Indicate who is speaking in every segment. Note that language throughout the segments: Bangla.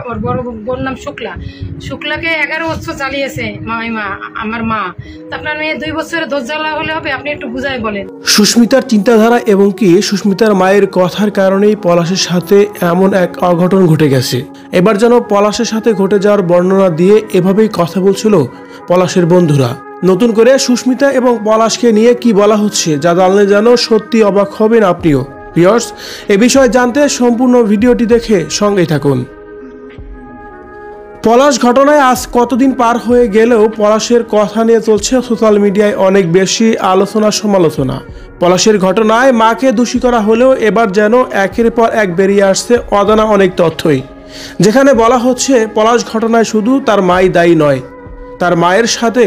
Speaker 1: ওর বড় বোন নাম শুক্লা। শুক্লাকে 11 বছর চালিয়েছে মামিমা, আমার মা। আপনার মেয়ে 2 বছরের ধৈর্য হলে হবে? আপনি একটু বুঝাই বলেন।
Speaker 2: সুস্মিতার চিন্তাধারা এবং কি সুস্মিতার মায়ের কথার কারণেই পলাশের সাথে এমন এক অঘটন ঘটে গেছে। এবার যেন পলাশের সাথে ঘটে যাওয়ার বর্ণনা দিয়ে এভাবেই কথা বলছিল পলাশের বন্ধুরা। নতুন করে সুস্মিতা এবং পলাশকে নিয়ে কি বলা হচ্ছে যা জানলে যেন সত্যি অবাক হবেন আপনিও। ভিউয়ার্স, এ বিষয়ে জানতে সম্পূর্ণ ভিডিওটি দেখে সঙ্গেই থাকুন। পলাশ ঘটনায় আজ কতদিন পার হয়ে গেলেও পলাশের কথা নিয়ে চলছে সোশ্যাল মিডিয়ায় অনেক বেশি আলোচনা সমালোচনা। পলাশের ঘটনায় মাকে দোষী করা হলেও এবার যেন একের পর এক বেরিয়ে আসছে অজানা অনেক তথ্যই, যেখানে বলা হচ্ছে পলাশ ঘটনায় শুধু তার মাই দায়ী নয়, তার মায়ের সাথে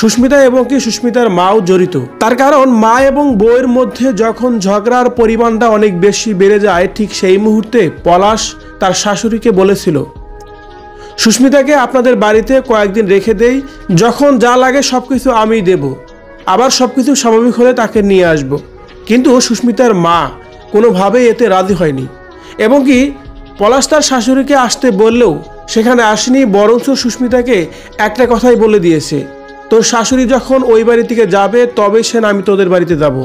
Speaker 2: সুস্মিতা এবং কি সুস্মিতার মাও জড়িত। তার কারণ মা এবং বউয়ের মধ্যে যখন ঝগড়ার পরিমাণটা অনেক বেশি বেড়ে যায়, ঠিক সেই মুহূর্তে পলাশ তার শাশুড়িকে বলেছিল, সুস্মিতাকে আপনাদের বাড়িতে কয়েকদিন রেখে দেই, যখন যা লাগে সবকিছু আমিই দেব, আবার সবকিছু স্বাভাবিক হলে তাকে নিয়ে আসব। কিন্তু সুস্মিতার মা কোনোভাবেই এতে রাজি হয়নি এবং কি পলাশ তার শাশুড়িকে আসতে বললেও সেখানে আসেনি, বরঞ্চ সুস্মিতাকে একটা কথাই বলে দিয়েছে, তোর শাশুড়ি যখন ওই বাড়ি থেকে যাবে তবে সে আমি তোদের বাড়িতে যাব,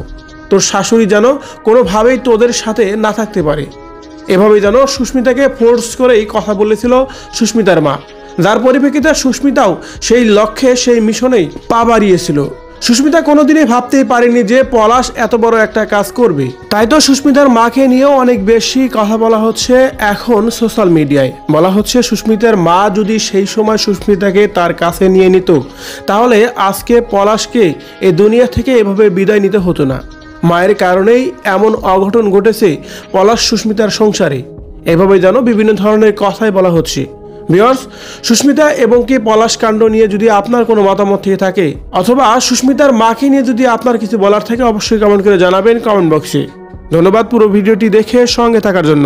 Speaker 2: তোর শাশুড়ি যেন কোনোভাবেই তোদের সাথে না থাকতে পারে। এভাবেই যেন সুস্মিতাকে ফোর্স করেই কথা বলেছিল সুস্মিতার মা, যার পরিপ্রেক্ষিতে সুস্মিতাও সেই লক্ষ্যে সেই মিশনেই পা বাড়িয়েছিল। সুস্মিতা কোনোদিনই ভাবতেই পারেনি যে পলাশ এত বড় একটা কাজ করবে। তাই তো সুস্মিতার মাকে নিয়েও অনেক বেশি কথা বলা হচ্ছে এখন সোশ্যাল মিডিয়ায়। বলা হচ্ছে সুস্মিতার মা যদি সেই সময় সুস্মিতাকে তার কাছে নিয়ে নিত তাহলে আজকে পলাশকে এই দুনিয়া থেকে এভাবে বিদায় নিতে হতো না। মায়ের কারণেই এমন অঘটন ঘটেছে পলাশ সুস্মিতার সংসারে। এভাবে যেন বিভিন্ন ধরনের কথাই বলা হচ্ছে। ভিউয়ার্স, সুস্মিতা এবং কি পলাশ কাণ্ড নিয়ে যদি আপনার কোনো মতামত থেকে থাকে অথবা সুস্মিতার মাকে নিয়ে যদি আপনার কিছু বলার থাকে অবশ্যই কমেন্ট করে জানাবেন কমেন্ট বক্সে। ধন্যবাদ পুরো ভিডিওটি দেখে সঙ্গে থাকার জন্য।